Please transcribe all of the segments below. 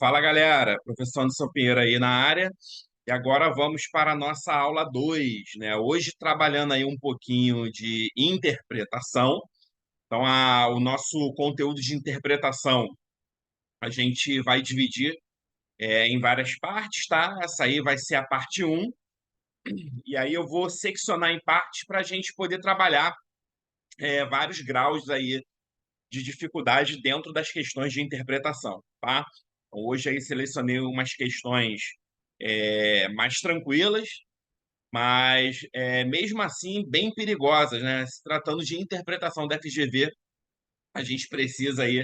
Fala galera, professor Anderson Pinheiro aí na área. E agora vamos para a nossa aula 2, né? Hoje trabalhando aí um pouquinho de interpretação. Então, o nosso conteúdo de interpretação a gente vai dividir em várias partes, tá? Essa aí vai ser a parte um. E aí eu vou seccionar em partes para a gente poder trabalhar vários graus aí de dificuldade dentro das questões de interpretação, tá? Então, hoje aí selecionei umas questões mais tranquilas, mas mesmo assim bem perigosas, né? Se tratando de interpretação da FGV, a gente precisa aí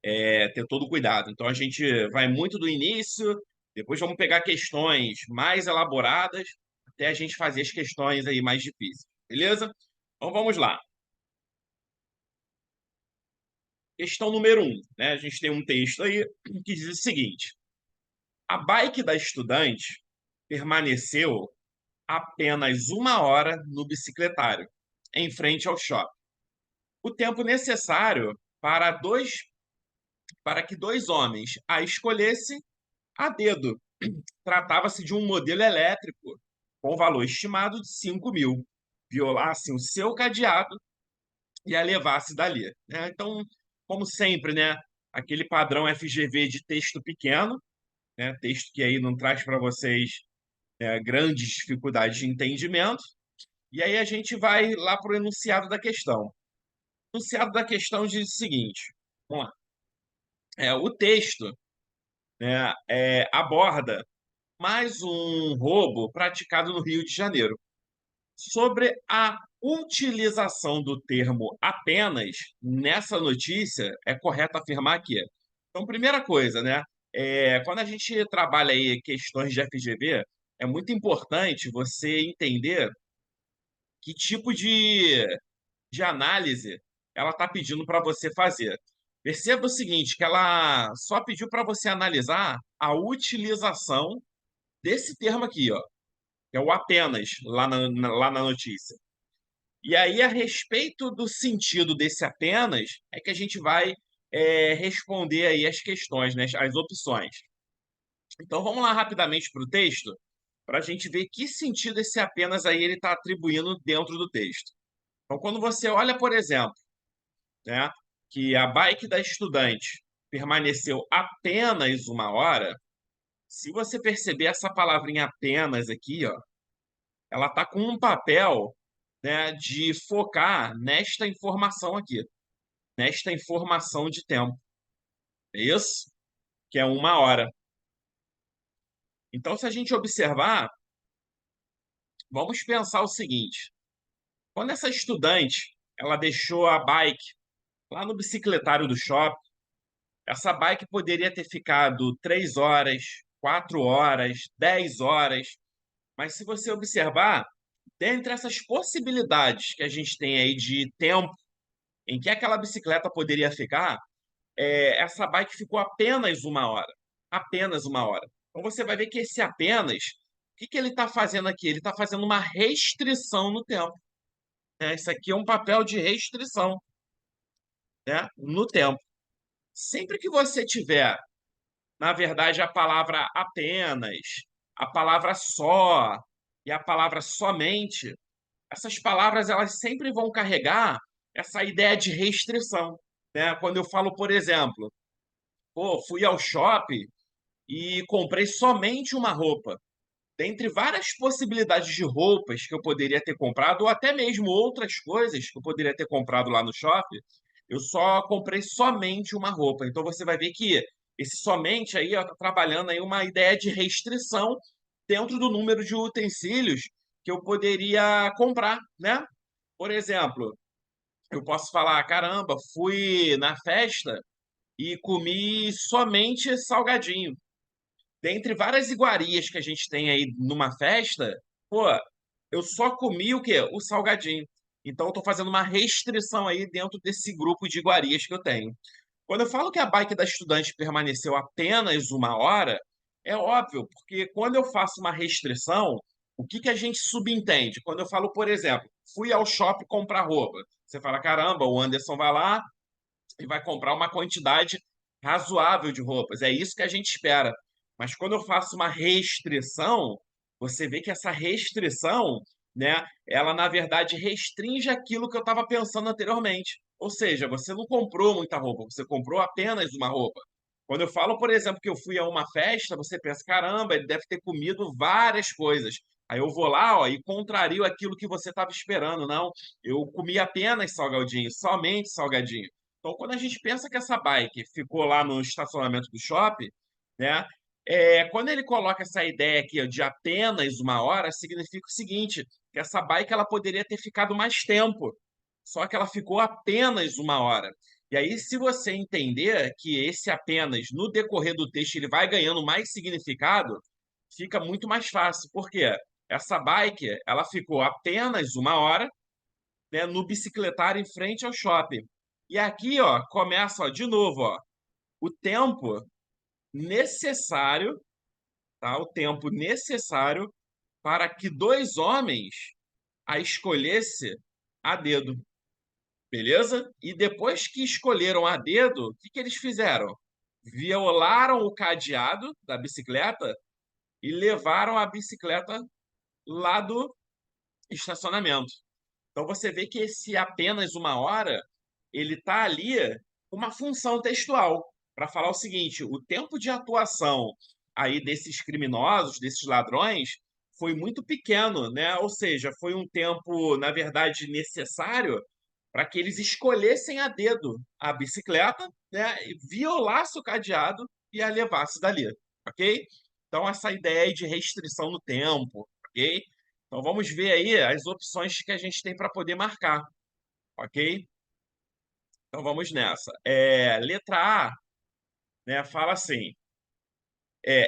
ter todo cuidado. Então a gente vai muito do início, depois vamos pegar questões mais elaboradas, até a gente fazer as questões aí mais difíceis, beleza? Então vamos lá. Questão número um, né? A gente tem um texto aí que diz o seguinte: a bike da estudante permaneceu apenas 1 hora no bicicletário, em frente ao shopping. O tempo necessário para que dois homens a escolhessem a dedo. Tratava-se de um modelo elétrico com valor estimado de 5.000. Violassem o seu cadeado e a levasse dali, né? Então, como sempre, né? Aquele padrão FGV de texto pequeno, né? Texto que aí não traz para vocês grandes dificuldades de entendimento. E aí a gente vai lá para o enunciado da questão. O enunciado da questão diz o seguinte: vamos lá. O texto, né, aborda mais um roubo praticado no Rio de Janeiro. Sobre a utilização do termo apenas nessa notícia, é correto afirmar que. Então, primeira coisa, né? Quando a gente trabalha aí questões de FGV, é muito importante você entender que tipo de análise ela está pedindo para você fazer. Perceba o seguinte, que ela só pediu para você analisar a utilização desse termo aqui, ó, que é o apenas, lá na notícia. E aí, a respeito do sentido desse apenas, é que a gente vai responder aí as questões, né, as opções. Então, vamos lá rapidamente para o texto, para a gente ver que sentido esse apenas aí ele está atribuindo dentro do texto. Então, quando você olha, por exemplo, né, que a bike da estudante permaneceu apenas 1 hora, se você perceber essa palavrinha apenas aqui, ó, ela está com um papel, né, de focar nesta informação aqui, nesta informação de tempo. É isso? Que é 1 hora. Então, se a gente observar, vamos pensar o seguinte: quando essa estudante ela deixou a bike lá no bicicletário do shopping, essa bike poderia ter ficado 3 horas, 4 horas, 10 horas, mas se você observar, dentre essas possibilidades que a gente tem aí de tempo em que aquela bicicleta poderia ficar, essa bike ficou apenas 1 hora. Apenas 1 hora. Então você vai ver que esse apenas, o que ele está fazendo aqui? Ele está fazendo uma restrição no tempo. Né? Isso aqui é um papel de restrição, né, no tempo. Sempre que você tiver, na verdade, a palavra apenas, a palavra só e a palavra somente, essas palavras elas sempre vão carregar essa ideia de restrição. Né? Quando eu falo, por exemplo, pô, fui ao shopping e comprei somente uma roupa. Dentre várias possibilidades de roupas que eu poderia ter comprado, ou até mesmo outras coisas que eu poderia ter comprado lá no shopping, eu só comprei somente uma roupa. Então você vai ver que esse somente aí está trabalhando aí uma ideia de restrição dentro do número de utensílios que eu poderia comprar, né? Por exemplo, eu posso falar, caramba, fui na festa e comi somente salgadinho. Dentre várias iguarias que a gente tem aí numa festa, pô, eu só comi o quê? O salgadinho. Então eu tô fazendo uma restrição aí dentro desse grupo de iguarias que eu tenho. Quando eu falo que a bike da estudante permaneceu apenas 1 hora, é óbvio, porque quando eu faço uma restrição, o que a gente subentende? Quando eu falo, por exemplo, fui ao shopping comprar roupa. Você fala, caramba, o Anderson vai lá e vai comprar uma quantidade razoável de roupas. É isso que a gente espera. Mas quando eu faço uma restrição, você vê que essa restrição, né, ela na verdade restringe aquilo que eu estava pensando anteriormente. Ou seja, você não comprou muita roupa, você comprou apenas uma roupa. Quando eu falo, por exemplo, que eu fui a uma festa, você pensa, caramba, ele deve ter comido várias coisas. Aí eu vou lá, ó, e contrario aquilo que você estava esperando. Não, eu comi apenas salgadinho, somente salgadinho. Então, quando a gente pensa que essa bike ficou lá no estacionamento do shopping, né? Quando ele coloca essa ideia aqui ó, de apenas uma hora, significa o seguinte, que essa bike ela poderia ter ficado mais tempo, só que ela ficou apenas uma hora. E aí, se você entender que esse apenas, no decorrer do texto, ele vai ganhando mais significado, fica muito mais fácil. Por quê? Essa bike, ela ficou apenas uma hora, né, no bicicletário em frente ao shopping. E aqui, ó, começa, ó, de novo, ó, o tempo necessário, tá? O tempo necessário para que dois homens a escolhesse a dedo, beleza? E depois que escolheram a dedo, o que que eles fizeram? Violaram o cadeado da bicicleta e levaram a bicicleta lá do estacionamento. Então você vê que esse apenas uma hora, ele está ali com uma função textual para falar o seguinte: o tempo de atuação aí desses criminosos, desses ladrões, foi muito pequeno, né? Ou seja, foi um tempo, na verdade, necessário para que eles escolhessem a dedo a bicicleta, né? E violasse o cadeado e a levasse dali, ok? Então essa ideia aí de restrição no tempo, ok? Então vamos ver aí as opções que a gente tem para poder marcar, ok? Então vamos nessa. Letra A, né, fala assim: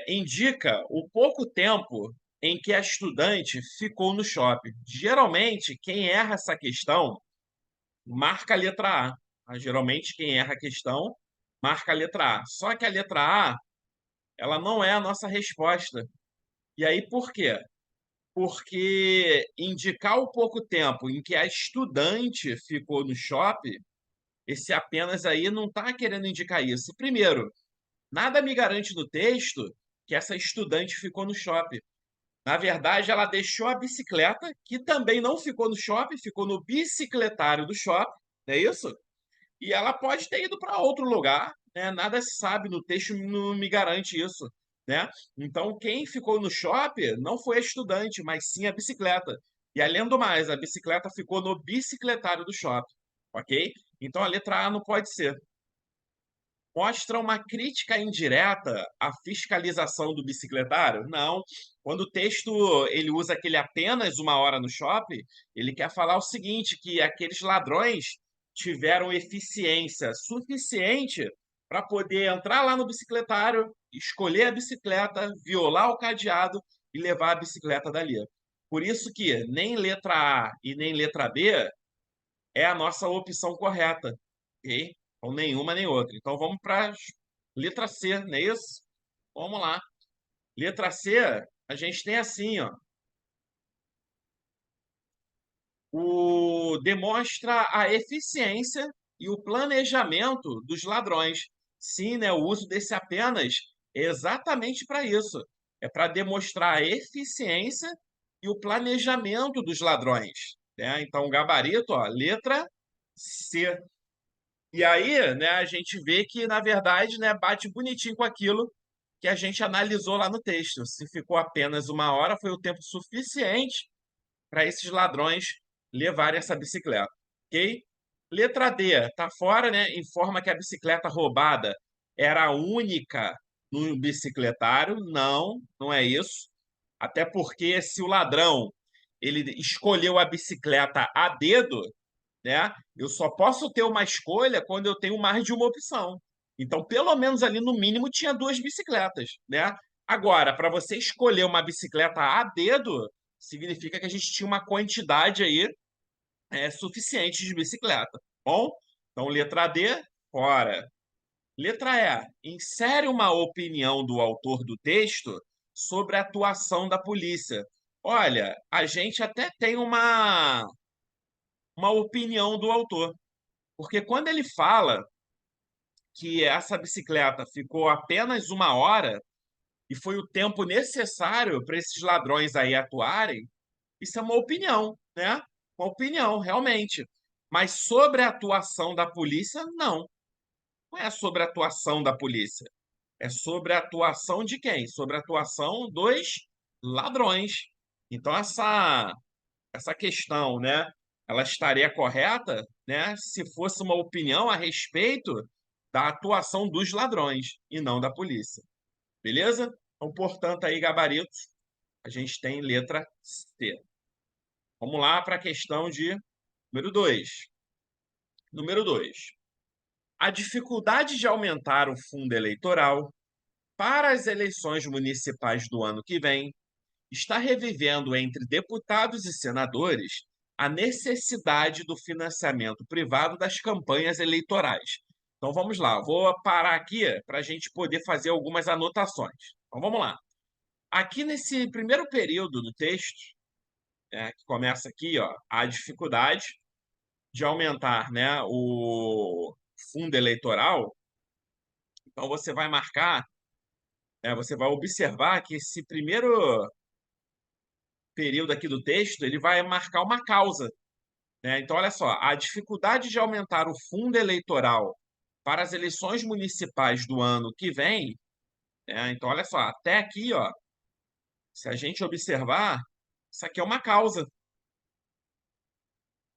indica o pouco tempo em que a estudante ficou no shopping. Geralmente, quem erra essa questão marca a letra A. Tá? Geralmente, quem erra a questão marca a letra A. Só que a letra A, ela não é a nossa resposta. E aí, por quê? Porque indicar o pouco tempo em que a estudante ficou no shopping, esse apenas aí não está querendo indicar isso. Primeiro, nada me garante no texto que essa estudante ficou no shopping. Na verdade, ela deixou a bicicleta, que também não ficou no shopping, ficou no bicicletário do shopping, não é isso? E ela pode ter ido para outro lugar, né? Nada se sabe, no texto não me garante isso, né? Então, quem ficou no shopping não foi a estudante, mas sim a bicicleta. E além do mais, a bicicleta ficou no bicicletário do shopping, ok? Então, a letra A não pode ser. Mostra uma crítica indireta à fiscalização do bicicletário? Não. Quando o texto ele usa aquele apenas uma hora no shopping, ele quer falar o seguinte, que aqueles ladrões tiveram eficiência suficiente para poder entrar lá no bicicletário, escolher a bicicleta, violar o cadeado e levar a bicicleta dali. Por isso que nem letra A e nem letra B é a nossa opção correta, ok? Então, nenhuma nem outra. Então, vamos para letra C, não é isso? Vamos lá. Letra C, a gente tem assim, ó. Demonstra a eficiência e o planejamento dos ladrões. Sim, né? O uso desse apenas é exatamente para isso. É para demonstrar a eficiência e o planejamento dos ladrões. Né? Então, o gabarito, ó, letra C. E aí, né, a gente vê que, na verdade, né, bate bonitinho com aquilo que a gente analisou lá no texto. Se ficou apenas uma hora, foi o tempo suficiente para esses ladrões levarem essa bicicleta, ok? Letra D, tá fora, né? Informa que a bicicleta roubada era a única no bicicletário. Não, não é isso. Até porque se o ladrão ele escolheu a bicicleta a dedo, né? Eu só posso ter uma escolha quando eu tenho mais de uma opção. Então, pelo menos ali no mínimo tinha duas bicicletas, né? Agora, para você escolher uma bicicleta a dedo, significa que a gente tinha uma quantidade aí suficiente de bicicleta. Bom, então letra D, fora. Letra E, insere uma opinião do autor do texto sobre a atuação da polícia. Olha, a gente até tem uma opinião do autor. Porque quando ele fala que essa bicicleta ficou apenas 1 hora e foi o tempo necessário para esses ladrões aí atuarem, isso é uma opinião, né? Uma opinião, realmente. Mas sobre a atuação da polícia, não. Não é sobre a atuação da polícia. É sobre a atuação de quem? Sobre a atuação dos ladrões. Então, essa questão, né? Ela estaria correta, né? Se fosse uma opinião a respeito da atuação dos ladrões e não da polícia. Beleza? Então, portanto, aí, gabaritos, a gente tem letra C. Vamos lá para a questão de número 2. Número 2. A dificuldade de aumentar o fundo eleitoral para as eleições municipais do ano que vem está revivendo entre deputados e senadores a necessidade do financiamento privado das campanhas eleitorais. Então vamos lá, vou parar aqui para a gente poder fazer algumas anotações. Então vamos lá. Aqui nesse primeiro período do texto, né, que começa aqui, ó, a dificuldade de aumentar, né, o fundo eleitoral. Então você vai marcar, você vai observar que esse primeiro período aqui do texto ele vai marcar uma causa, né? Então olha só, a dificuldade de aumentar o fundo eleitoral para as eleições municipais do ano que vem, né? Então olha só, até aqui, ó, se a gente observar, isso aqui é uma causa,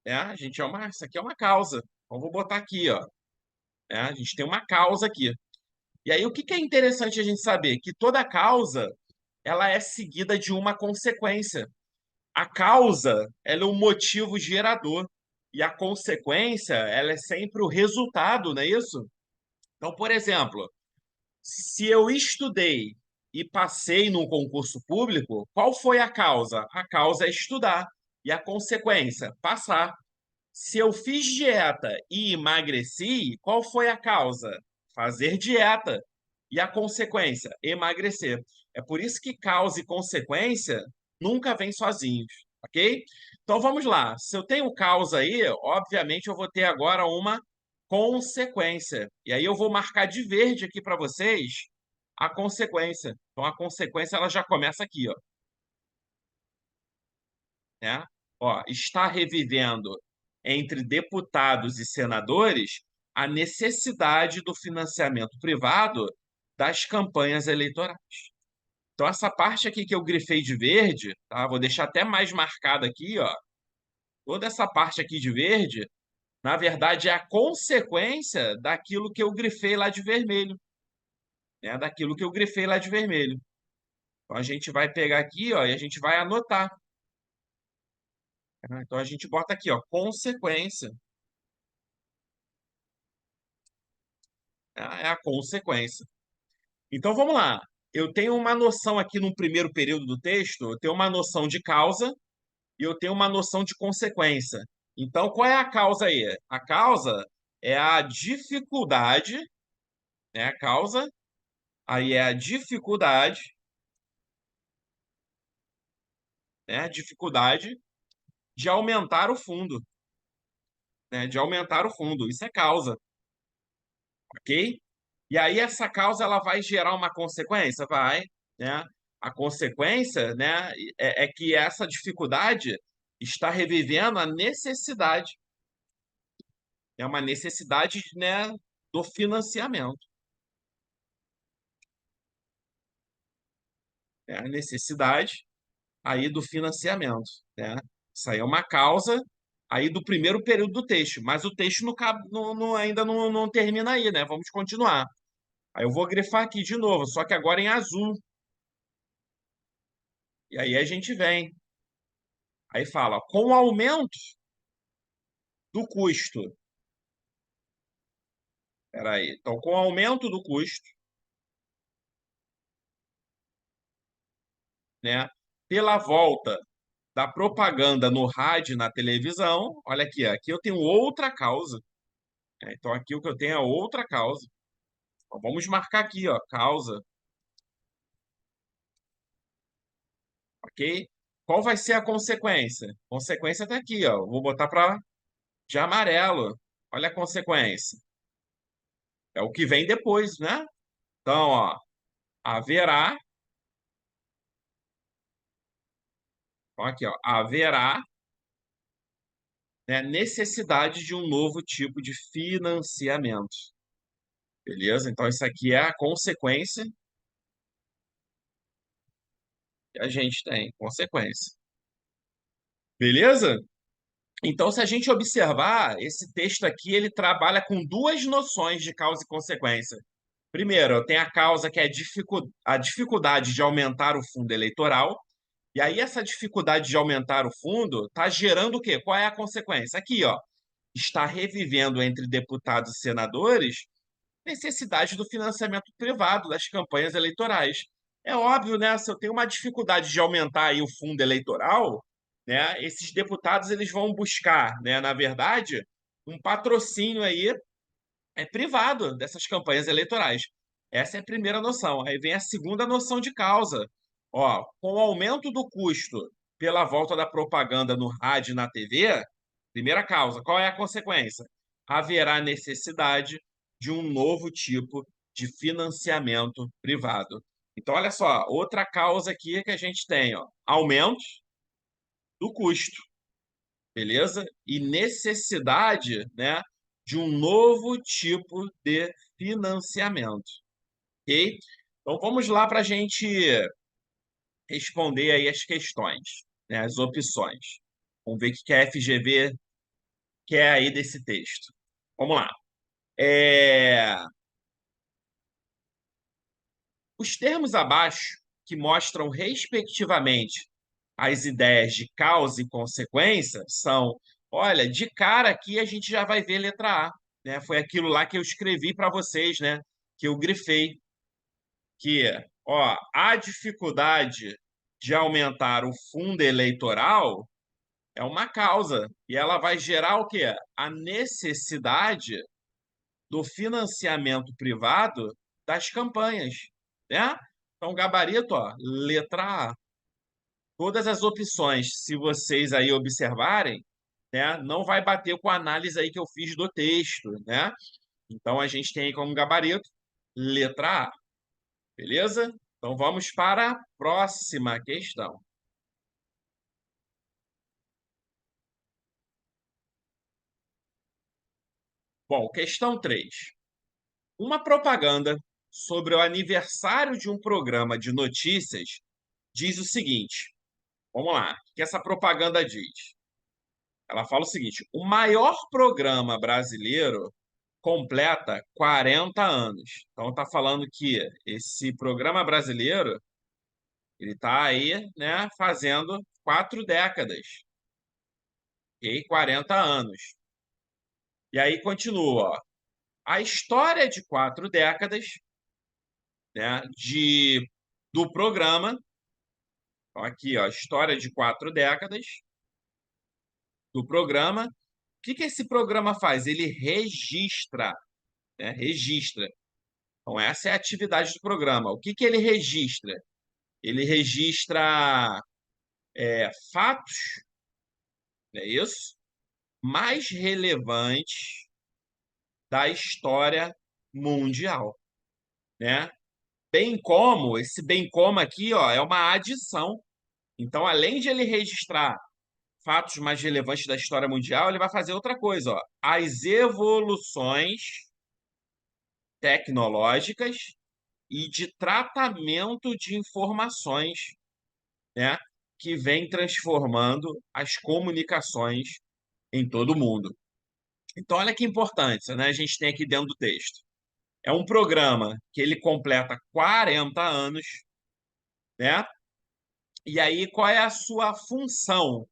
né? Isso aqui é uma causa. Então vou botar aqui, ó, né? A gente tem uma causa aqui. E aí o que que é interessante a gente saber? Que toda causa ela é seguida de uma consequência. A causa, ela é um motivo gerador e a consequência, ela é sempre o resultado, não é isso? Então, por exemplo, se eu estudei e passei num concurso público, qual foi a causa? A causa é estudar e a consequência, passar. Se eu fiz dieta e emagreci, qual foi a causa? Fazer dieta. E a consequência? Emagrecer. É por isso que causa e consequência nunca vêm sozinhos, ok? Então vamos lá. Se eu tenho causa aí, obviamente eu vou ter agora uma consequência. E aí eu vou marcar de verde aqui para vocês a consequência. Então a consequência ela já começa aqui, ó, né? Ó, está revivendo entre deputados e senadores a necessidade do financiamento privado das campanhas eleitorais. Então, essa parte aqui que eu grifei de verde, tá? Vou deixar até mais marcada aqui, ó. Toda essa parte aqui de verde, na verdade, é a consequência daquilo que eu grifei lá de vermelho, né? Daquilo que eu grifei lá de vermelho. Então, a gente vai pegar aqui, ó, e a gente vai anotar, né? Então, a gente bota aqui, ó, consequência. É a consequência. Então vamos lá. Eu tenho uma noção aqui no primeiro período do texto, eu tenho uma noção de causa e eu tenho uma noção de consequência. Então, qual é a causa aí? A causa é a dificuldade, né? A causa aí é a dificuldade, né? A dificuldade de aumentar o fundo, né? De aumentar o fundo. Isso é causa, ok? E aí essa causa ela vai gerar uma consequência? Vai, né? A consequência, né, é que essa dificuldade está revivendo a necessidade. É uma necessidade, né, do financiamento. É a necessidade aí do financiamento, né? Isso aí é uma causa aí do primeiro período do texto, mas o texto ainda não termina aí, né? Vamos continuar. Aí eu vou grifar aqui de novo, só que agora em azul. E aí a gente vem. Aí fala, com o aumento do custo. Peraí. Então, com o aumento do custo, né, pela volta da propaganda no rádio e na televisão, olha aqui, aqui eu tenho outra causa. Né? Então, aqui o que eu tenho é outra causa. Então, vamos marcar aqui, ó, causa, ok? Qual vai ser a consequência? Consequência está aqui, ó. Vou botar para de amarelo. Olha a consequência. É o que vem depois, né? Então, ó, haverá, ó, aqui, ó, haverá, né, necessidade de um novo tipo de financiamento. Beleza? Então, isso aqui é a consequência que a gente tem, consequência. Beleza? Então, se a gente observar, esse texto aqui, ele trabalha com duas noções de causa e consequência. Primeiro, tem a causa que é a dificuldade de aumentar o fundo eleitoral, e aí essa dificuldade de aumentar o fundo está gerando o quê? Qual é a consequência? Aqui, ó, está revivendo entre deputados e senadores necessidade do financiamento privado das campanhas eleitorais. É óbvio, né? Se eu tenho uma dificuldade de aumentar aí o fundo eleitoral, né? Esses deputados eles vão buscar, né? Na verdade, um patrocínio aí privado dessas campanhas eleitorais. Essa é a primeira noção. Aí vem a segunda noção de causa. Ó, com o aumento do custo pela volta da propaganda no rádio e na TV, primeira causa, qual é a consequência? Haverá necessidade de um novo tipo de financiamento privado. Então, olha só, outra causa aqui que a gente tem, ó, aumento do custo, beleza? E necessidade, né, de um novo tipo de financiamento, ok? Então, vamos lá para a gente responder aí as questões, né, as opções. Vamos ver o que a FGV quer aí desse texto. Vamos lá. É, Os termos abaixo, que mostram, respectivamente, as ideias de causa e consequência, são, olha, de cara aqui a gente já vai ver letra A, né? Foi aquilo lá que eu escrevi para vocês, né? Que eu grifei, que, ó, a dificuldade de aumentar o fundo eleitoral é uma causa, e ela vai gerar o quê? A necessidade do financiamento privado das campanhas, né? Então, gabarito, ó, letra A. Todas as opções, se vocês aí observarem, né, não vai bater com a análise aí que eu fiz do texto, né? Então, a gente tem aí como gabarito letra A, beleza? Então, vamos para a próxima questão. Bom, questão 3. Uma propaganda sobre o aniversário de um programa de notícias diz o seguinte. Vamos lá. O que essa propaganda diz? Ela fala o seguinte: o maior programa brasileiro completa 40 anos. Então está falando que esse programa brasileiro ele está aí, né, fazendo 4 décadas, ok? 40 anos. E aí continua, ó, a história de 4 décadas, né, do programa. Então, aqui, ó, história de 4 décadas do programa. O que esse programa faz? Ele registra, né? Registra. Então, essa é a atividade do programa. O que ele registra? Ele registra fatos, é isso? Mais relevantes da história mundial, né? Bem como aqui, ó, é uma adição. Então, além de ele registrar fatos mais relevantes da história mundial, ele vai fazer outra coisa, ó. As evoluções tecnológicas e de tratamento de informações, né, que vem transformando as comunicações em todo o mundo. Então, olha que importância, né, a gente tem aqui dentro do texto. É um programa que ele completa 40 anos, né? E aí, qual é a sua função,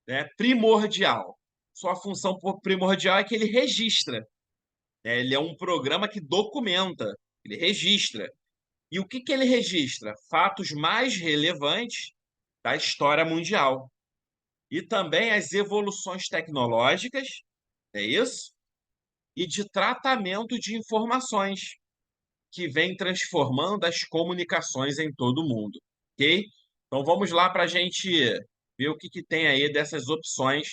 né, primordial? Sua função primordial é que ele registra, né? Ele é um programa que documenta, ele registra. E o que ele registra? Fatos mais relevantes da história mundial. E também as evoluções tecnológicas, é isso? E de tratamento de informações, que vem transformando as comunicações em todo o mundo, ok? Então vamos lá para a gente ver o que tem aí dessas opções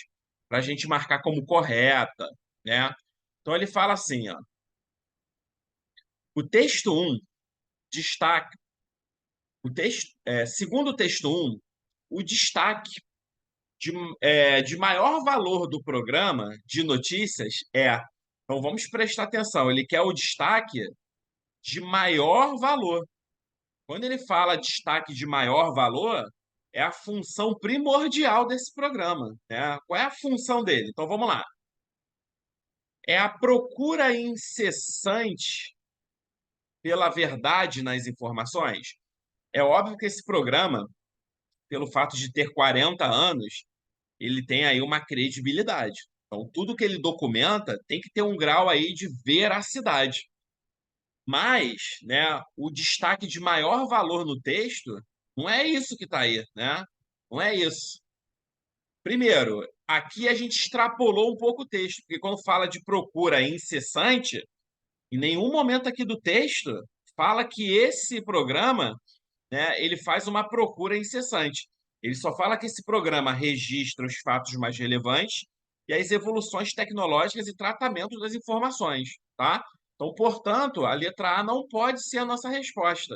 para a gente marcar como correta, né? Então ele fala assim, ó, O texto um destaca, segundo o texto um, o destaque de maior valor do programa de notícias é. Então vamos prestar atenção, ele quer o destaque de maior valor. Quando ele fala destaque de maior valor, é a função primordial desse programa, né? Qual é a função dele? Então vamos lá. É a procura incessante pela verdade nas informações. É óbvio que esse programa, pelo fato de ter 40 anos, ele tem aí uma credibilidade. Então, tudo que ele documenta tem que ter um grau aí de veracidade. Mas, né, o destaque de maior valor no texto não é isso que está aí, né? Não é isso. Primeiro, aqui a gente extrapolou um pouco o texto, porque quando fala de procura incessante, em nenhum momento aqui do texto fala que esse programa, né, ele faz uma procura incessante. Ele só fala que esse programa registra os fatos mais relevantes e as evoluções tecnológicas e tratamento das informações, tá? Então, portanto, a letra A não pode ser a nossa resposta,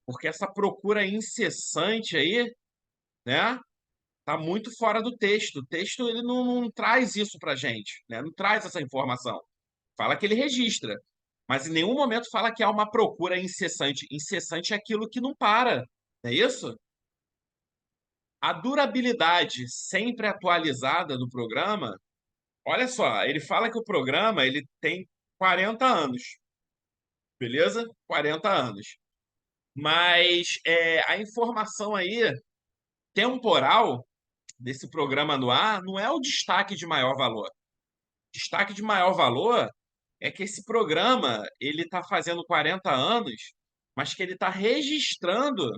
porque essa procura incessante aí, né, tá muito fora do texto. O texto ele não traz isso para gente, né? Não traz essa informação. Fala que ele registra, mas em nenhum momento fala que há uma procura incessante. Incessante é aquilo que não para, não é isso? A durabilidade sempre atualizada do programa, olha só, ele fala que o programa ele tem 40 anos, beleza? 40 anos. Mas a informação aí temporal desse programa no ar não é o destaque de maior valor. Destaque de maior valor é que esse programa ele está fazendo 40 anos, mas que ele está registrando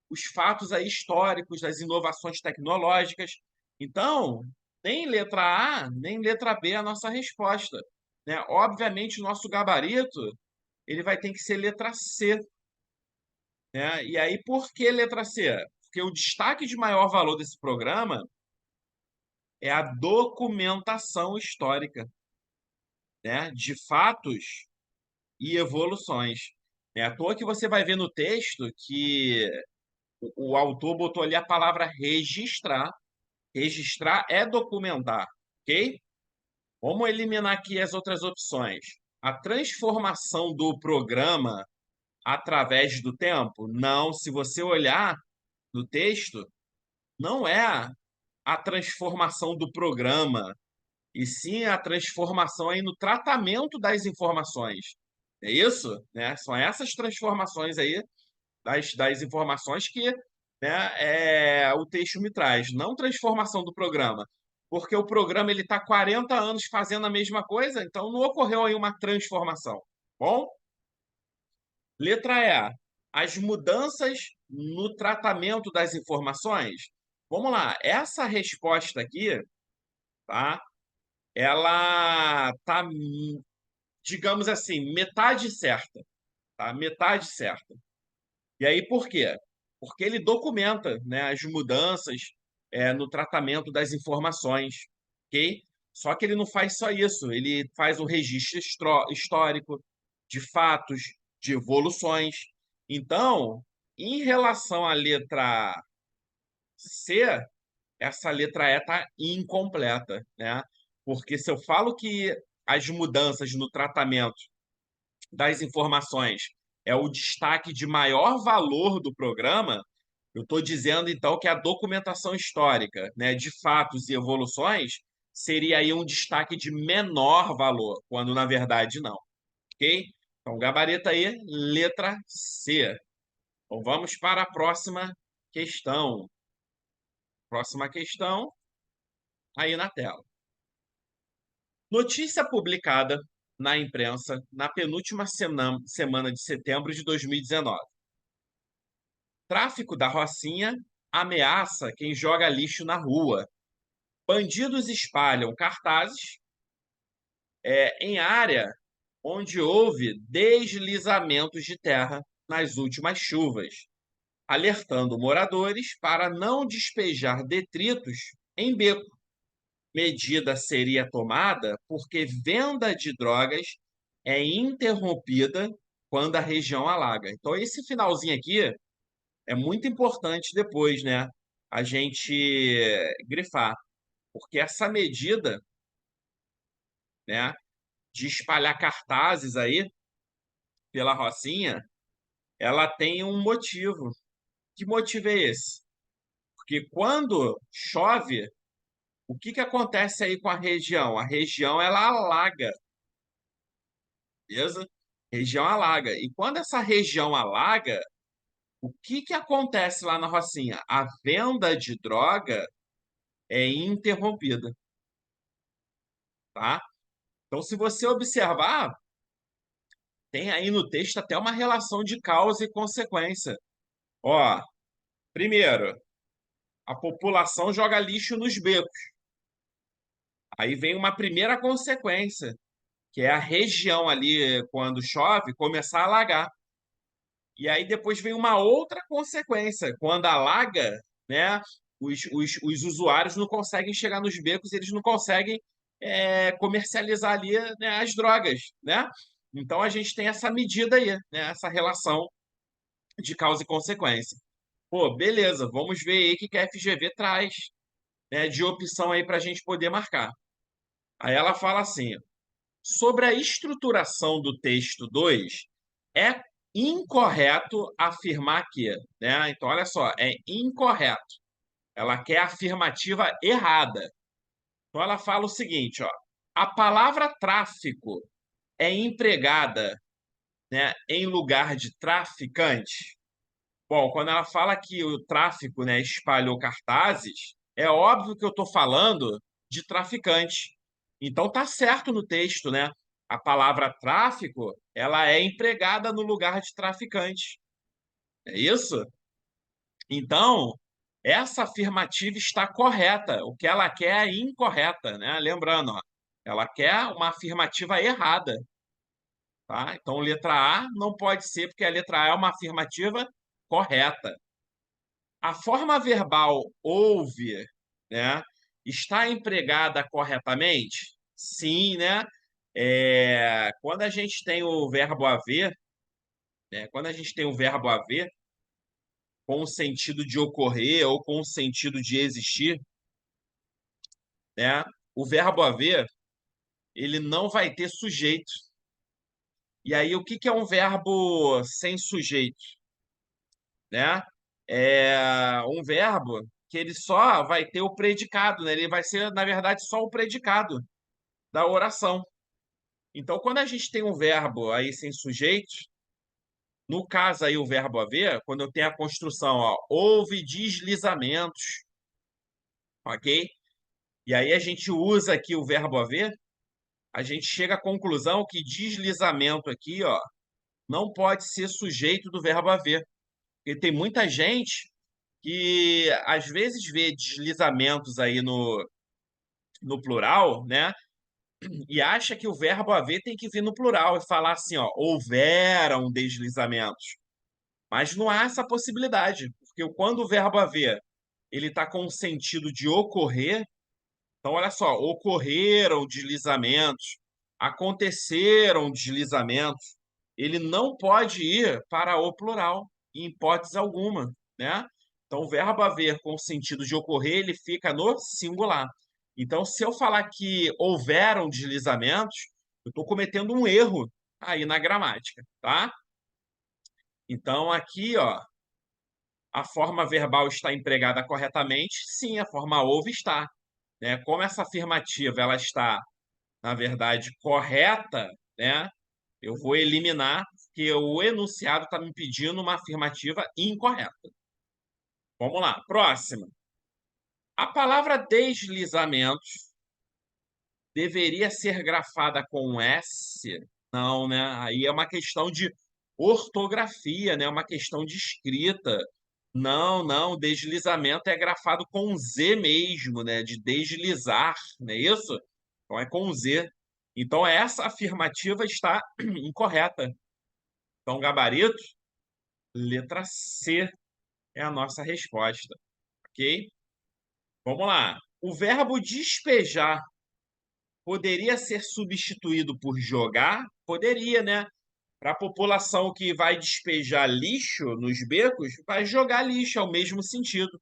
os fatos aí históricos das inovações tecnológicas. Então, nem letra A, nem letra B é a nossa resposta, né? Obviamente, o nosso gabarito ele vai ter que ser letra C, né? E aí, por que letra C? Porque o destaque de maior valor desse programa é a documentação histórica, né? De fatos e evoluções. É à toa que você vai ver no texto que o autor botou ali a palavra registrar. Registrar é documentar, ok? Vamos eliminar aqui as outras opções. A transformação do programa através do tempo? Não, se você olhar no texto, não é a transformação do programa, e sim a transformação aí no tratamento das informações. É isso? Né? São essas transformações aí das informações que, né, o texto me traz, não transformação do programa. Porque o programa ele está 40 anos fazendo a mesma coisa, então não ocorreu aí uma transformação. Bom, letra E. As mudanças no tratamento das informações. Vamos lá, essa resposta aqui, tá? Ela tá, digamos assim, metade certa, tá? Metade certa. E aí, por quê? Porque ele documenta, né, as mudanças no tratamento das informações, ok? Só que ele não faz só isso, ele faz um registro histórico de fatos, de evoluções. Então, em relação à letra C, essa letra E está incompleta, né? Porque se eu falo que as mudanças no tratamento das informações é o destaque de maior valor do programa, eu estou dizendo então que a documentação histórica, né, de fatos e evoluções seria aí um destaque de menor valor, quando na verdade não, ok? Então, gabarito aí, letra C. Então, vamos para a próxima questão. Próxima questão, aí na tela. Notícia publicada na imprensa na penúltima semana de setembro de 2019. Tráfico da Rocinha ameaça quem joga lixo na rua. Bandidos espalham cartazes em área onde houve deslizamentos de terra nas últimas chuvas, alertando moradores para não despejar detritos em beco. Medida seria tomada porque venda de drogas é interrompida quando a região alaga. Então, esse finalzinho aqui é muito importante depois, né? A gente grifar, porque essa medida, né, de espalhar cartazes aí pela Rocinha, ela tem um motivo. Que motivo é esse? Porque quando chove, o que que acontece aí com a região? A região ela alaga, beleza? Região alaga. E quando essa região alaga, o que que acontece lá na Rocinha? A venda de droga é interrompida, tá? Então, se você observar, tem aí no texto até uma relação de causa e consequência. Ó, primeiro, a população joga lixo nos becos. Aí vem uma primeira consequência, que é a região ali, quando chove, começar a alagar. E aí depois vem uma outra consequência. Quando alaga, né, os usuários não conseguem chegar nos becos, eles não conseguem comercializar ali, né, as drogas, né? Então a gente tem essa medida aí, né, essa relação de causa e consequência. Pô, beleza, vamos ver aí o que a FGV traz, né, de opção aí para a gente poder marcar. Aí ela fala assim: sobre a estruturação do texto 2, é incorreto afirmar que, né? Então, olha só, é incorreto. Ela quer a afirmativa errada. Então, ela fala o seguinte, ó: a palavra tráfico é empregada, né, em lugar de traficante. Bom, quando ela fala que o tráfico, né, espalhou cartazes, é óbvio que eu estou falando de traficante. Então tá certo no texto, né? A palavra tráfico, ela é empregada no lugar de traficante. É isso? Então, essa afirmativa está correta. O que ela quer é incorreta, né? Lembrando, ó, ela quer uma afirmativa errada, tá? Então, letra A não pode ser, porque a letra A é uma afirmativa correta. A forma verbal houve, né, está empregada corretamente? Sim, né? Quando a gente tem o verbo haver, né, quando a gente tem o verbo haver com o sentido de ocorrer ou com o sentido de existir, né, o verbo haver ele não vai ter sujeito. E aí, o que que é um verbo sem sujeito, né? É um verbo que ele só vai ter o predicado, né? Ele vai ser, na verdade, só o predicado da oração. Então, quando a gente tem um verbo aí sem sujeito, no caso aí o verbo haver, quando eu tenho a construção, ó, houve deslizamentos, ok? E aí a gente usa aqui o verbo haver, a gente chega à conclusão que deslizamento aqui, ó, não pode ser sujeito do verbo haver. Porque tem muita gente que às vezes vê deslizamentos aí no plural, né? E acha que o verbo haver tem que vir no plural e falar assim, ó, houveram deslizamentos. Mas não há essa possibilidade, porque quando o verbo haver ele está com o sentido de ocorrer, então olha só, ocorreram deslizamentos, aconteceram deslizamentos, ele não pode ir para o plural, em hipótese alguma, né? Então o verbo haver com o sentido de ocorrer, ele fica no singular. Então, se eu falar que houveram deslizamentos, eu estou cometendo um erro aí na gramática, tá? Então, aqui, ó, a forma verbal está empregada corretamente? Sim, a forma houve está, né? Como essa afirmativa ela está, na verdade, correta, né? Eu vou eliminar porque o enunciado está me pedindo uma afirmativa incorreta. Vamos lá, próxima. A palavra deslizamentos deveria ser grafada com S? Não, né? Aí é uma questão de ortografia, né? Uma questão de escrita. Não, não, deslizamento é grafado com Z mesmo, né? De deslizar, não é isso? Então é com Z. Então essa afirmativa está incorreta. Então, gabarito, letra C é a nossa resposta, ok? Vamos lá. O verbo despejar poderia ser substituído por jogar? Poderia, né? Para a população que vai despejar lixo nos becos, vai jogar lixo, é o mesmo sentido.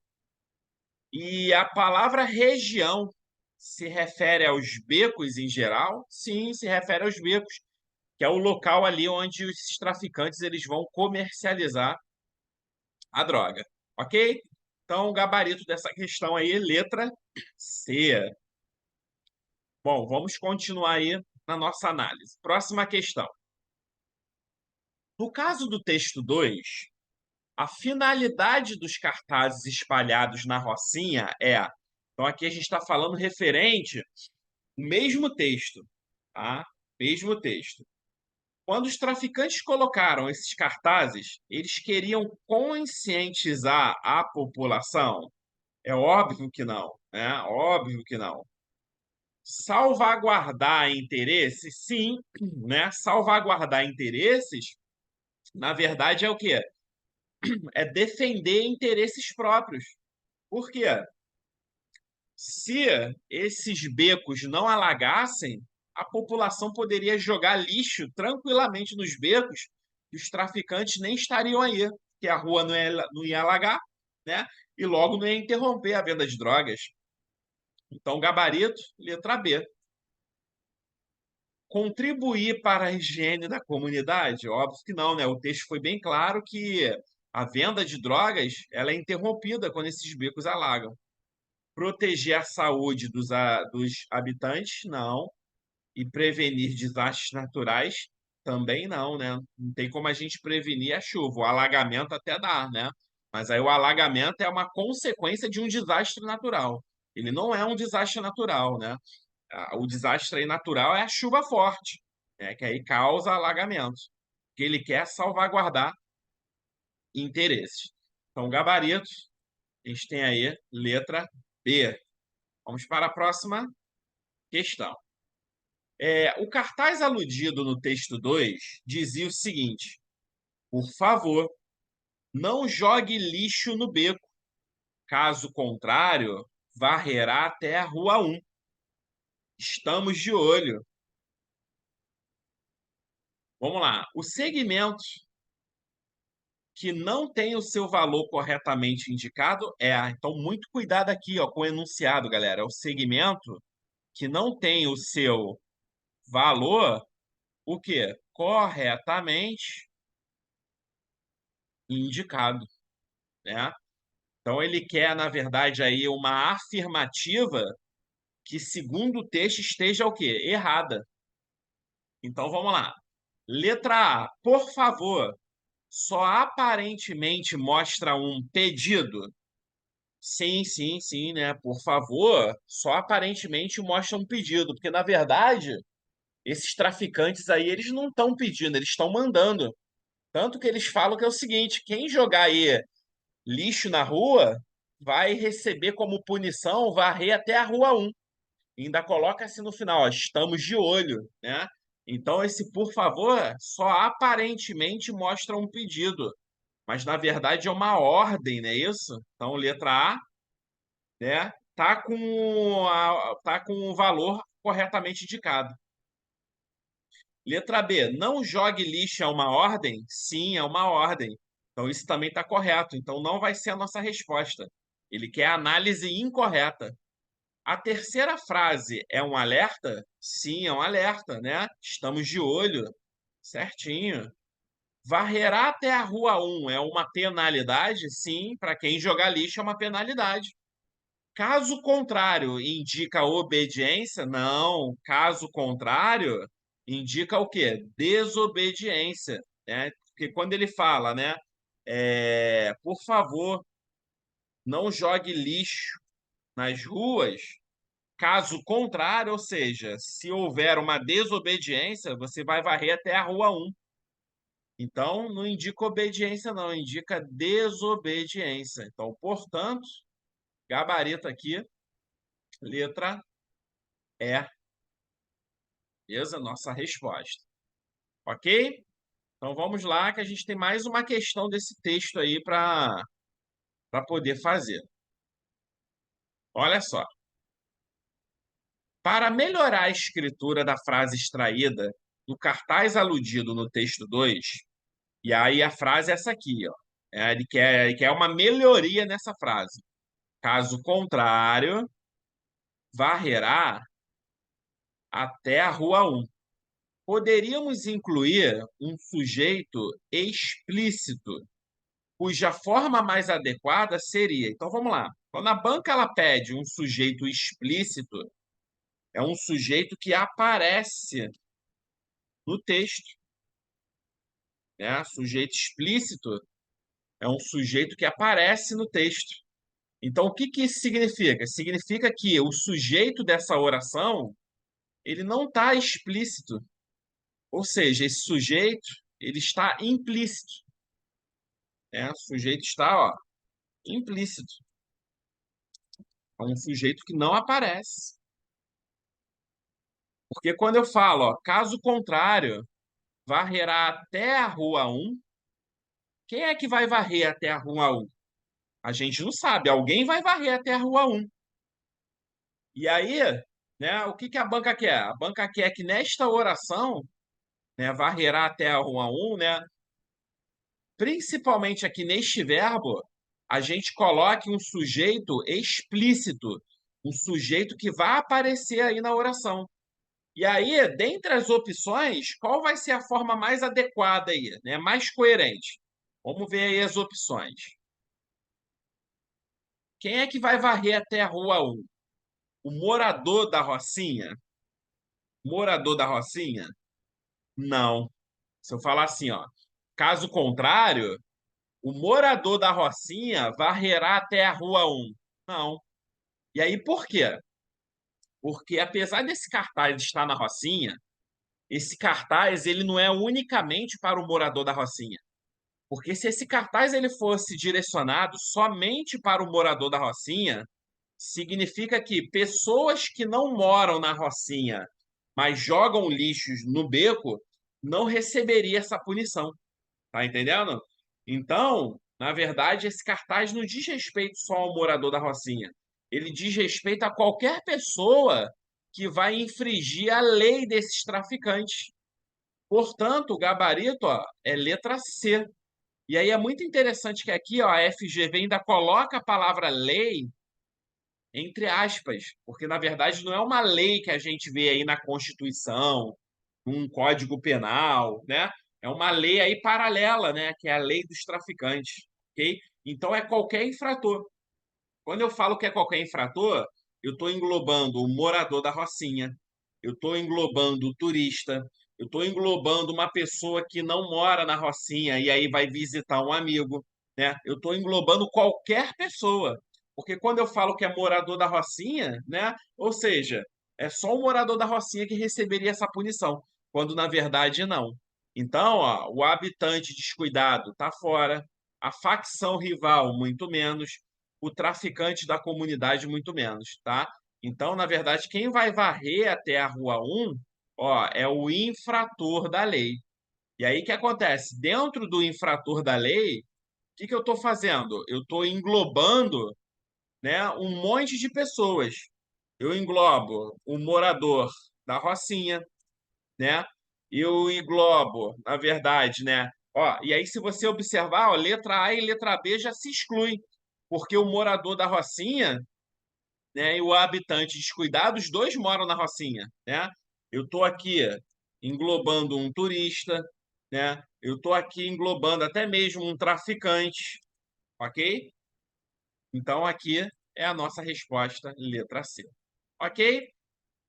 E a palavra região se refere aos becos em geral? Sim, se refere aos becos, que é o local ali onde os traficantes eles vão comercializar a droga, ok? Então, o gabarito dessa questão aí, letra C. Bom, vamos continuar aí na nossa análise. Próxima questão. No caso do texto 2, a finalidade dos cartazes espalhados na Rocinha é. Então, aqui a gente está falando referente ao mesmo texto, tá? Mesmo texto. Quando os traficantes colocaram esses cartazes, eles queriam conscientizar a população? É óbvio que não, né? Óbvio que não. Salvaguardar interesses? Sim, né? Salvaguardar interesses, na verdade, é o quê? É defender interesses próprios. Por quê? Se esses becos não alagassem, a população poderia jogar lixo tranquilamente nos becos e os traficantes nem estariam aí, porque a rua não ia alagar, né? E logo não ia interromper a venda de drogas. Então, gabarito, letra B. Contribuir para a higiene da comunidade? Óbvio que não, né? O texto foi bem claro que a venda de drogas ela é interrompida quando esses becos alagam. Proteger a saúde dos habitantes? Não. E prevenir desastres naturais? Também não, né? Não tem como a gente prevenir a chuva. O alagamento até dá, né? Mas aí o alagamento é uma consequência de um desastre natural. Ele não é um desastre natural, né? O desastre aí natural é a chuva forte, né? Que aí causa alagamento. Que ele quer salvaguardar interesses. Então, gabarito, a gente tem aí letra B. Vamos para a próxima questão. O cartaz aludido no texto 2 dizia o seguinte: por favor, não jogue lixo no beco. Caso contrário, varrerá até a rua 1. Estamos de olho. Vamos lá. O segmento que não tem o seu valor corretamente indicado é. Então, muito cuidado aqui ó, com o enunciado, galera. O segmento que não tem o seu valor, o quê? Corretamente indicado, né? Então ele quer, na verdade, aí uma afirmativa que, segundo o texto, esteja o quê? Errada. Então vamos lá. Letra A, por favor, só aparentemente mostra um pedido. Sim, sim, sim, né? Por favor, só aparentemente mostra um pedido, porque na verdade, esses traficantes aí, eles não estão pedindo, eles estão mandando. Tanto que eles falam que é o seguinte: quem jogar aí lixo na rua vai receber como punição varrer até a rua 1. E ainda coloca assim no final, ó, estamos de olho, né? Então esse por favor só aparentemente mostra um pedido, mas na verdade é uma ordem, não é isso? Então letra A, né, tá com o valor corretamente indicado. Letra B, não jogue lixo é uma ordem? Sim, é uma ordem. Então isso também está correto. Então não vai ser a nossa resposta. Ele quer análise incorreta. A terceira frase é um alerta? Sim, é um alerta, né? Estamos de olho. Certinho. Varrerá até a rua 1 é uma penalidade? Sim, para quem jogar lixo é uma penalidade. Caso contrário, indica obediência? Não. Caso contrário, indica o quê? Desobediência, né? Porque quando ele fala, né? Por favor, não jogue lixo nas ruas. Caso contrário, ou seja, se houver uma desobediência, você vai varrer até a rua 1. Então, não indica obediência, não, indica desobediência. Então, portanto, gabarito aqui, letra E. Beleza? Nossa resposta. Ok? Então vamos lá, que a gente tem mais uma questão desse texto aí para poder fazer. Olha só. Para melhorar a escritura da frase extraída, no cartaz aludido no texto 2, e aí a frase é essa aqui, ó. Ele quer uma melhoria nessa frase. Caso contrário, varrerá até a rua 1. Poderíamos incluir um sujeito explícito, cuja forma mais adequada seria. Então vamos lá. Quando a banca ela pede um sujeito explícito, é um sujeito que aparece no texto, né? Sujeito explícito é um sujeito que aparece no texto. Então o que que isso significa? Significa que o sujeito dessa oração, ele não está explícito. Ou seja, esse sujeito, ele está implícito, né? O sujeito está, ó, implícito. É um sujeito que não aparece. Porque quando eu falo, ó, caso contrário, varrerá até a rua 1, quem é que vai varrer até a rua 1? A gente não sabe. Alguém vai varrer até a rua 1. E aí, né, o que que a banca quer? A banca quer que nesta oração, né, varrerá até a rua 1, né, principalmente aqui neste verbo, a gente coloque um sujeito explícito, um sujeito que vai aparecer aí na oração. E aí, dentre as opções, qual vai ser a forma mais adequada aí, né? Mais coerente? Vamos ver aí as opções. Quem é que vai varrer até a rua 1? O morador da Rocinha? Morador da Rocinha? Não. Se eu falar assim, ó, caso contrário, o morador da Rocinha varrerá até a rua 1. Não. E aí, por quê? Porque apesar desse cartaz estar na Rocinha, esse cartaz ele não é unicamente para o morador da Rocinha. Porque se esse cartaz ele fosse direcionado somente para o morador da Rocinha, significa que pessoas que não moram na Rocinha, mas jogam lixos no beco, não receberia essa punição. Tá entendendo? Então, na verdade, esse cartaz não diz respeito só ao morador da Rocinha. Ele diz respeito a qualquer pessoa que vai infringir a lei desses traficantes. Portanto, o gabarito, ó, é letra C. E aí é muito interessante que aqui, ó, a FGV ainda coloca a palavra lei entre aspas, porque na verdade não é uma lei que a gente vê aí na Constituição, num Código Penal, né? É uma lei aí paralela, né? Que é a lei dos traficantes, ok? Então é qualquer infrator. Quando eu falo que é qualquer infrator, eu estou englobando o morador da Rocinha, eu estou englobando o turista, eu estou englobando uma pessoa que não mora na Rocinha e aí vai visitar um amigo, né? Eu estou englobando qualquer pessoa, porque quando eu falo que é morador da Rocinha, né? Ou seja, é só o morador da Rocinha que receberia essa punição, quando na verdade não. Então, ó, o habitante descuidado está fora, a facção rival muito menos, o traficante da comunidade muito menos, tá? Então, na verdade, quem vai varrer até a rua 1, ó, é o infrator da lei. E aí o que acontece? Dentro do infrator da lei, o que que eu estou fazendo? Eu estou englobando, né, um monte de pessoas. Eu englobo o morador da Rocinha, né? Eu englobo, na verdade, né? Ó, e aí, se você observar, ó, letra A e letra B já se excluem, porque o morador da Rocinha, né, e o habitante descuidado, os dois moram na Rocinha, né? Eu estou aqui englobando um turista, né? Eu estou aqui englobando até mesmo um traficante, ok? Então, aqui é a nossa resposta, letra C. Ok?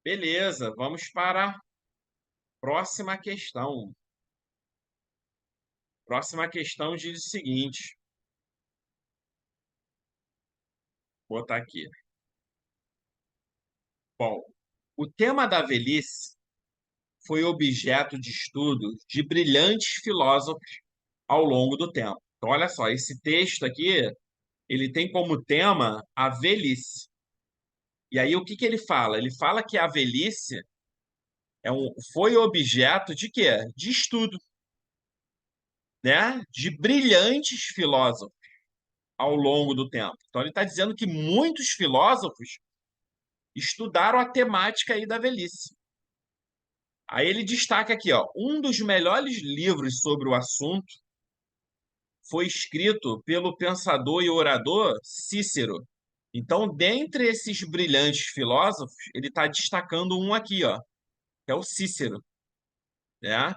Beleza, vamos para a próxima questão. Próxima questão diz o seguinte, vou botar aqui. Bom, o tema da velhice foi objeto de estudo de brilhantes filósofos ao longo do tempo. Então, olha só, esse texto aqui, ele tem como tema a velhice. E aí, o que que ele fala? Ele fala que a velhice foi objeto de quê? De estudo, né? De brilhantes filósofos ao longo do tempo. Então, ele está dizendo que muitos filósofos estudaram a temática aí da velhice. Aí ele destaca aqui, ó, um dos melhores livros sobre o assunto foi escrito pelo pensador e orador Cícero. Então, dentre esses brilhantes filósofos, ele está destacando um aqui, ó, que é o Cícero, né?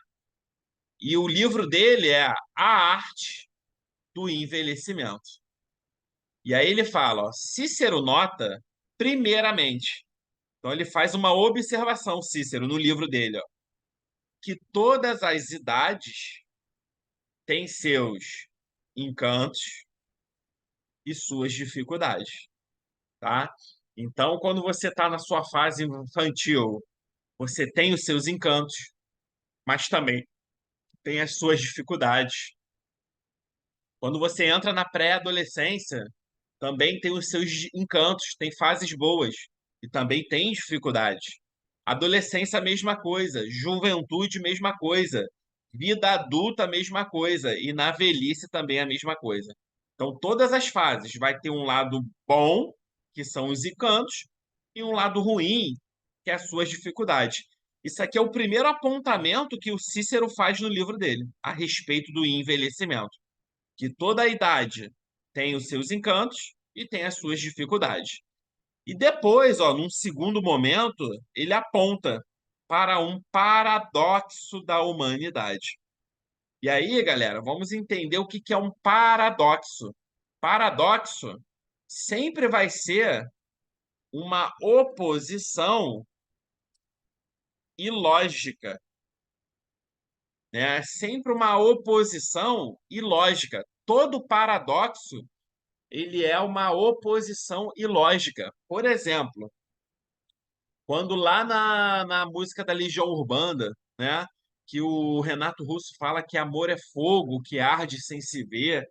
E o livro dele é A Arte do Envelhecimento. E aí ele fala, ó, Cícero nota, primeiramente, então ele faz uma observação, Cícero, no livro dele, ó, que todas as idades têm seus encantos e suas dificuldades, tá? Então, quando você está na sua fase infantil, você tem os seus encantos, mas também tem as suas dificuldades. Quando você entra na pré-adolescência, também tem os seus encantos, tem fases boas e também tem dificuldades. Adolescência, mesma coisa. Juventude, mesma coisa. Vida adulta, mesma coisa. E na velhice também a mesma coisa. Então, todas as fases vai ter um lado bom, que são os encantos, e um lado ruim, que é as suas dificuldades. Isso aqui é o primeiro apontamento que o Cícero faz no livro dele, a respeito do envelhecimento. Que toda a idade tem os seus encantos e tem as suas dificuldades. E depois, ó, num segundo momento, ele aponta para um paradoxo da humanidade. E aí, galera, vamos entender o que que é um paradoxo. Paradoxo sempre vai ser uma oposição ilógica, né? Sempre uma oposição ilógica. Todo paradoxo ele é uma oposição ilógica. Por exemplo, quando lá na música da Legião Urbana, né, que o Renato Russo fala que amor é fogo, que arde sem se ver,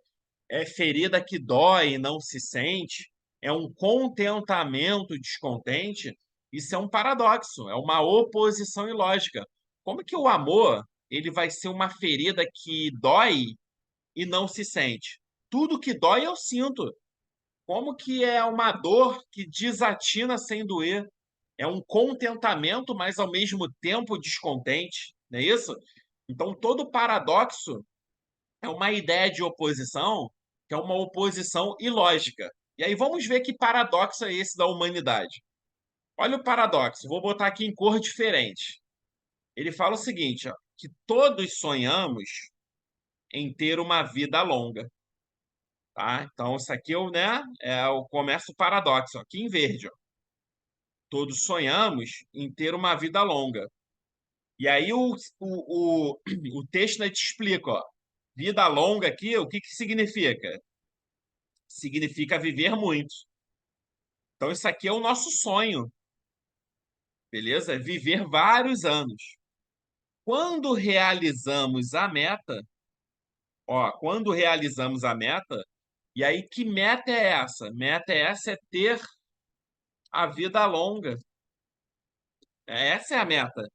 é ferida que dói e não se sente, é um contentamento descontente, isso é um paradoxo, é uma oposição ilógica. Como que o amor ele vai ser uma ferida que dói e não se sente? Tudo que dói eu sinto. Como que é uma dor que desatina sem doer? É um contentamento, mas ao mesmo tempo descontente, não é isso? Então, todo paradoxo é uma ideia de oposição, que é uma oposição ilógica. E aí vamos ver que paradoxo é esse da humanidade. Olha o paradoxo, vou botar aqui em cor diferente. Ele fala o seguinte, ó, que todos sonhamos em ter uma vida longa. Tá? Então, isso aqui é o começo paradoxo, ó, aqui em verde. Ó. Todos sonhamos em ter uma vida longa. E aí o texto né, te explica, ó, vida longa aqui, o que que significa? Significa viver muito. Então, isso aqui é o nosso sonho, beleza? Viver vários anos. Quando realizamos a meta, ó, quando realizamos a meta, e aí que meta é essa? Meta é essa é ter a vida longa. Essa é a meta.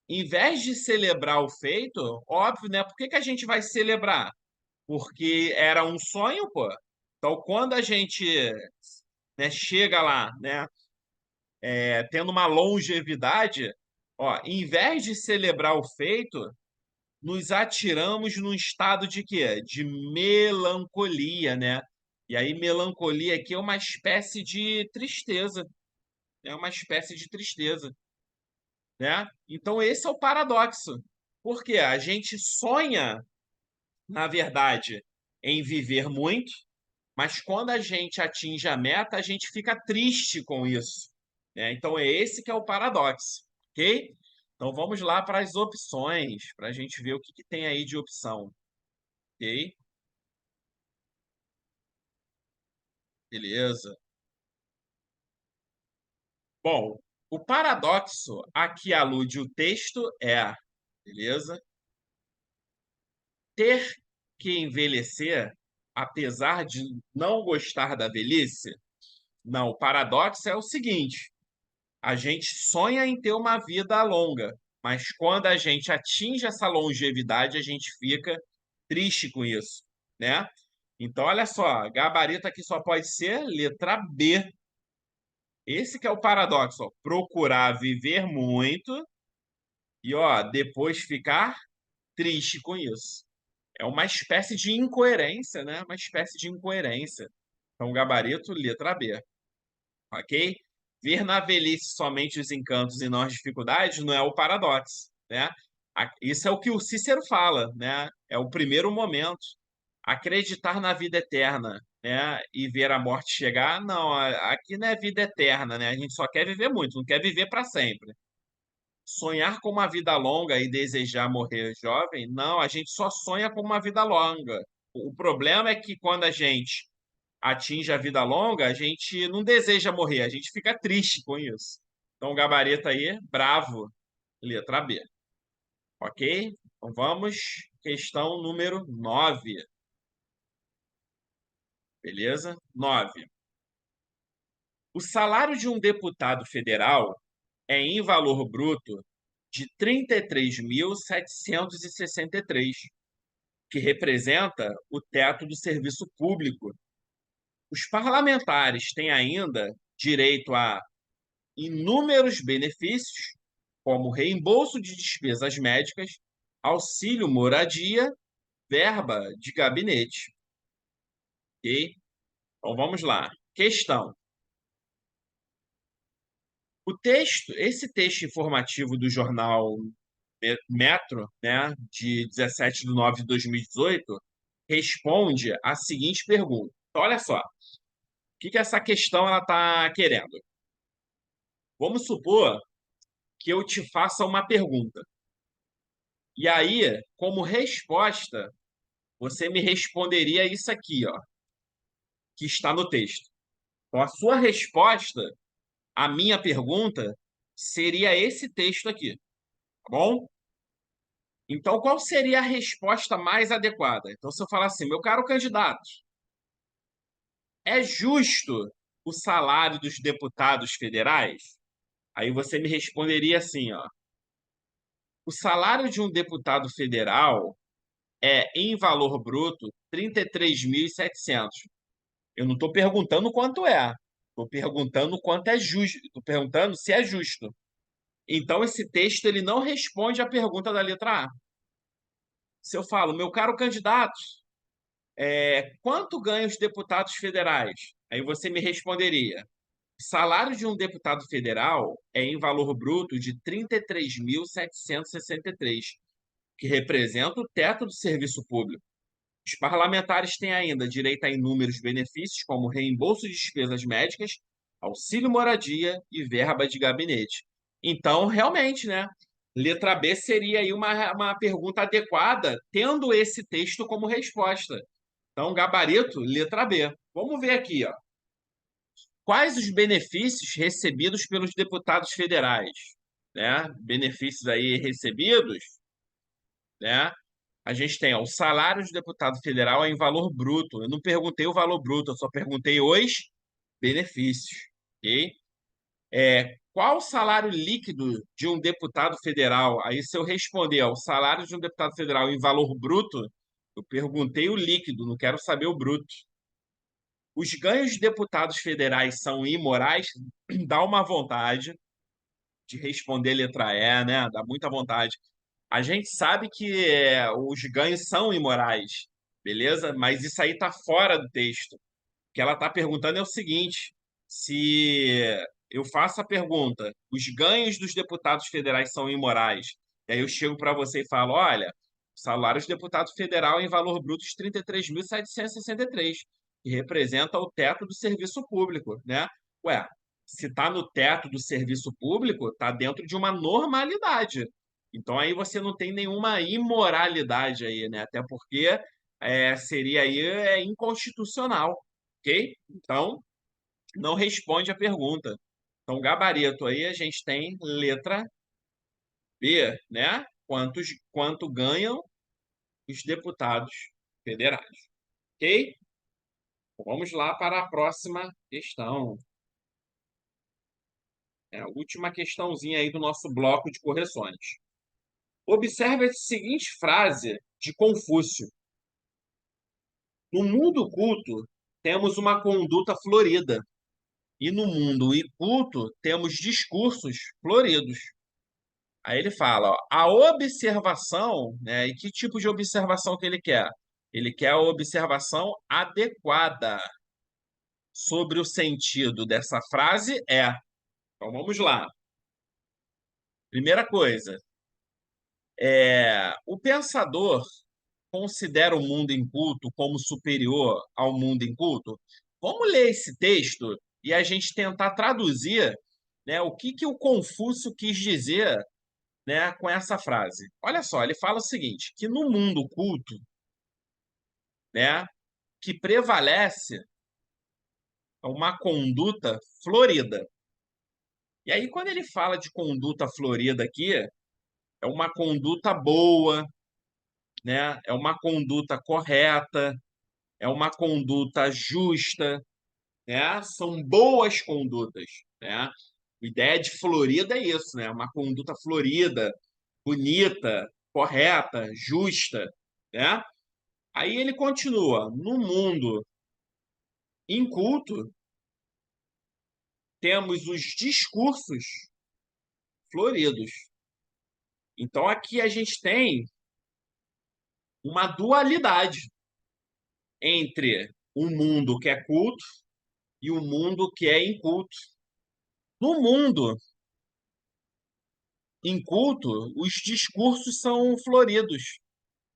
Em vez de celebrar o feito, óbvio, né? Por que que a gente vai celebrar? Porque era um sonho, pô. Então, quando a gente né, chega lá, né, tendo uma longevidade, ó, em vez de celebrar o feito, nos atiramos num estado de quê? De melancolia, né? E aí, melancolia aqui é uma espécie de tristeza, é uma espécie de tristeza, né? Então, esse é o paradoxo. Porque a gente sonha, na verdade, em viver muito, mas quando a gente atinge a meta, a gente fica triste com isso, né? Então, é esse que é o paradoxo, ok? Então, vamos lá para as opções, para a gente ver o que que tem aí de opção, ok? Beleza. Bom, o paradoxo a que alude o texto é, beleza? Ter que envelhecer, apesar de não gostar da velhice? Não, o paradoxo é o seguinte: a gente sonha em ter uma vida longa, mas quando a gente atinge essa longevidade, a gente fica triste com isso, né? Então, olha só, gabarito aqui só pode ser letra B. Esse que é o paradoxo, ó. Procurar viver muito e ó, depois ficar triste com isso. É uma espécie de incoerência, né? Uma espécie de incoerência. Então, gabarito, letra B, ok? Ver na velhice somente os encantos e não as dificuldades não é o paradoxo, né? Isso é o que o Cícero fala, né? É o primeiro momento. Acreditar na vida eterna, né? E ver a morte chegar, não, aqui não é vida eterna, né? A gente só quer viver muito, não quer viver para sempre. Sonhar com uma vida longa e desejar morrer jovem, não, a gente só sonha com uma vida longa. O problema é que quando a gente atinge a vida longa, a gente não deseja morrer, a gente fica triste com isso. Então, gabarito aí, bravo, letra B. Ok? Então vamos, questão número 9. Beleza? 9. O salário de um deputado federal é em valor bruto de 33.763, que representa o teto do serviço público. Os parlamentares têm ainda direito a inúmeros benefícios, como reembolso de despesas médicas, auxílio moradia, verba de gabinete. Ok? Então vamos lá. Questão. Esse texto informativo do jornal Metro, né, de 17/9/2018, responde a seguinte pergunta. Então, olha só, o que essa questão ela está querendo? Vamos supor que eu te faça uma pergunta. E aí, como resposta, você me responderia isso aqui, ó, que está no texto. Então, a sua resposta à minha pergunta seria esse texto aqui, tá bom? Então, qual seria a resposta mais adequada? Então, se eu falar assim, meu caro candidato, é justo o salário dos deputados federais? Aí você me responderia assim, ó, o salário de um deputado federal é, em valor bruto, 33.700. Eu não estou perguntando quanto é, estou perguntando quanto é justo, estou perguntando se é justo. Então, esse texto ele não responde à pergunta da letra A. Se eu falo, meu caro candidato, quanto ganham os deputados federais? Aí você me responderia: o salário de um deputado federal é em valor bruto de 33.763, que representa o teto do serviço público. Os parlamentares têm ainda direito a inúmeros benefícios, como reembolso de despesas médicas, auxílio moradia e verba de gabinete. Então, realmente, né? Letra B seria aí uma pergunta adequada, tendo esse texto como resposta. Então, gabarito, letra B. Vamos ver aqui, ó. Quais os benefícios recebidos pelos deputados federais? Né? Benefícios aí recebidos, né? A gente tem ó, o salário de deputado federal é em valor bruto. Eu não perguntei o valor bruto, eu só perguntei os benefícios. Ok? Qual o salário líquido de um deputado federal? Aí, se eu responder ó, o salário de um deputado federal em valor bruto, eu perguntei o líquido, não quero saber o bruto. Os ganhos de deputados federais são imorais? Dá uma vontade de responder letra E, né? Dá muita vontade. A gente sabe que os ganhos são imorais, beleza? Mas isso aí está fora do texto. O que ela está perguntando é o seguinte: se eu faço a pergunta, os ganhos dos deputados federais são imorais, e aí eu chego para você e falo, olha, o salário de deputado federal é em valor bruto de 33.763, que representa o teto do serviço público, né? Ué, se está no teto do serviço público, está dentro de uma normalidade. Então aí você não tem nenhuma imoralidade aí, né? Até porque seria aí inconstitucional, ok? Então não responde a pergunta. Então gabarito aí a gente tem letra B, né? Quanto ganham os deputados federais, ok? Vamos lá para a próxima questão. É a última questãozinha aí do nosso bloco de correções. Observe a seguinte frase de Confúcio: no mundo culto, temos uma conduta florida, e no mundo inculto, temos discursos floridos. Aí ele fala, ó, a observação, né? E que tipo de observação que ele quer? Ele quer a observação adequada sobre o sentido dessa frase é. Então vamos lá. Primeira coisa, o pensador considera o mundo inculto como superior ao mundo inculto? Vamos ler esse texto e a gente tentar traduzir, né, o que o Confúcio quis dizer, né, com essa frase. Olha só, ele fala o seguinte, que no mundo culto, né, que prevalece uma conduta florida. E aí, quando ele fala de conduta florida aqui, é uma conduta boa, né? É uma conduta correta, é uma conduta justa, né? São boas condutas, né? A ideia de florida é isso, né? Uma conduta florida, bonita, correta, justa, né? Aí ele continua, no mundo inculto, temos os discursos floridos. Então aqui a gente tem uma dualidade entre o mundo que é culto e o mundo que é inculto. No mundo inculto, os discursos são floridos.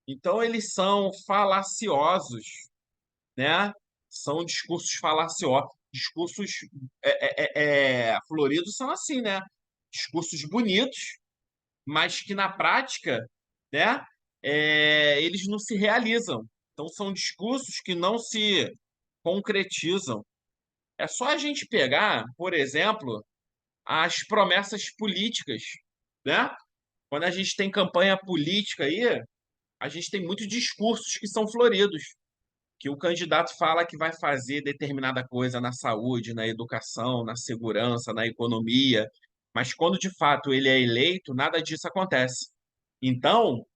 Então, eles são falaciosos, né? São discursos falaciosos. Discursos floridos são assim, né? Discursos bonitos, mas que na prática, né? Eles não se realizam. Então, são discursos que não se concretizam. É só a gente pegar, por exemplo, as promessas políticas, né? Quando a gente tem campanha política aí, a gente tem muitos discursos que são floridos, que o candidato fala que vai fazer determinada coisa na saúde, na educação, na segurança, na economia, mas quando de fato ele é eleito, nada disso acontece. Então,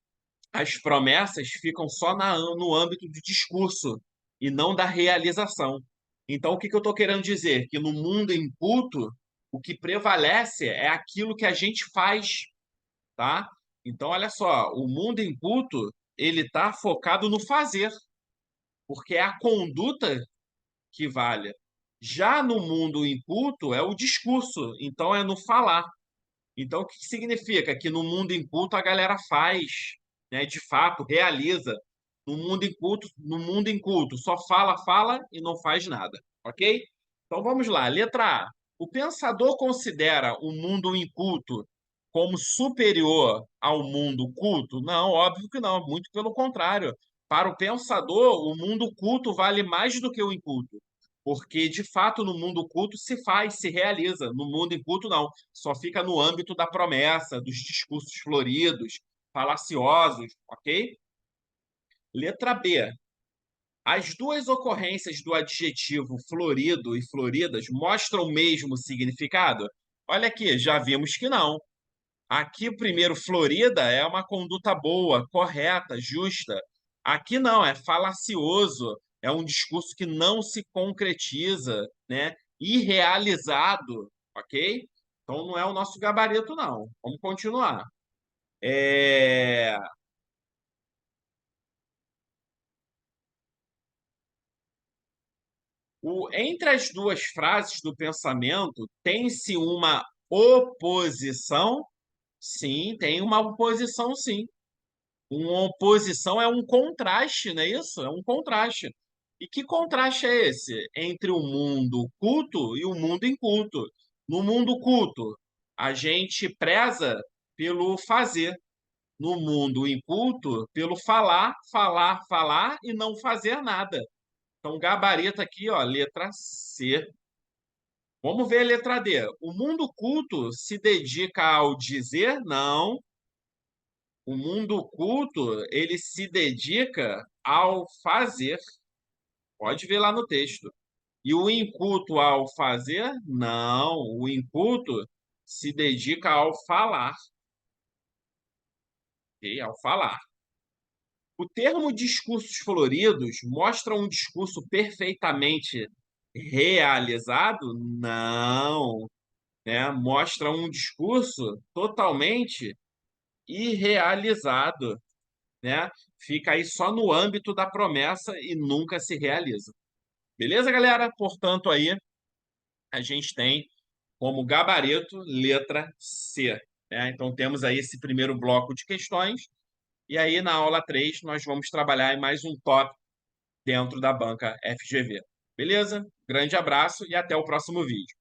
as promessas ficam só no âmbito do discurso e não da realização. Então, o que eu estou querendo dizer? Que no mundo inculto, o que prevalece é aquilo que a gente faz, tá? Então, olha só, o mundo inculto, ele está focado no fazer, porque é a conduta que vale. Já no mundo inculto, é o discurso, então é no falar. Então, o que significa? Que no mundo inculto a galera faz, né? De fato, realiza. No mundo inculto, só fala, fala e não faz nada, ok? Então vamos lá. Letra A. O pensador considera o mundo inculto como superior ao mundo culto? Não, óbvio que não. Muito pelo contrário. Para o pensador, o mundo culto vale mais do que o inculto. Porque, de fato, no mundo culto se faz, se realiza. No mundo inculto, não. Só fica no âmbito da promessa, dos discursos floridos, falaciosos, ok? Letra B. As duas ocorrências do adjetivo florido e floridas mostram o mesmo significado? Olha aqui, já vimos que não. Aqui, o primeiro, florida, é uma conduta boa, correta, justa. Aqui não, é falacioso, é um discurso que não se concretiza, né? Irrealizado, ok? Então não é o nosso gabarito, não. Vamos continuar. É... Entre as duas frases do pensamento, tem-se uma oposição? Sim, tem uma oposição, sim. Uma oposição é um contraste, não é isso? É um contraste. E que contraste é esse entre o mundo culto e o mundo inculto? No mundo culto, a gente preza pelo fazer. No mundo inculto, pelo falar, falar, falar e não fazer nada. Então, gabarito aqui, ó, letra C. Vamos ver a letra D. O mundo culto se dedica ao dizer? Não. O mundo culto, ele se dedica ao fazer. Pode ver lá no texto. E o inculto ao fazer? Não. O inculto se dedica ao falar. Ok? Ao falar. O termo discursos floridos mostra um discurso perfeitamente realizado? Não. né? Mostra um discurso totalmente irrealizado, né? Fica aí só no âmbito da promessa e nunca se realiza. Beleza, galera? Portanto, aí a gente tem como gabarito letra C, né? Então temos aí esse primeiro bloco de questões e aí na aula 3 nós vamos trabalhar em mais um tópico dentro da banca FGV. Beleza? Grande abraço e até o próximo vídeo.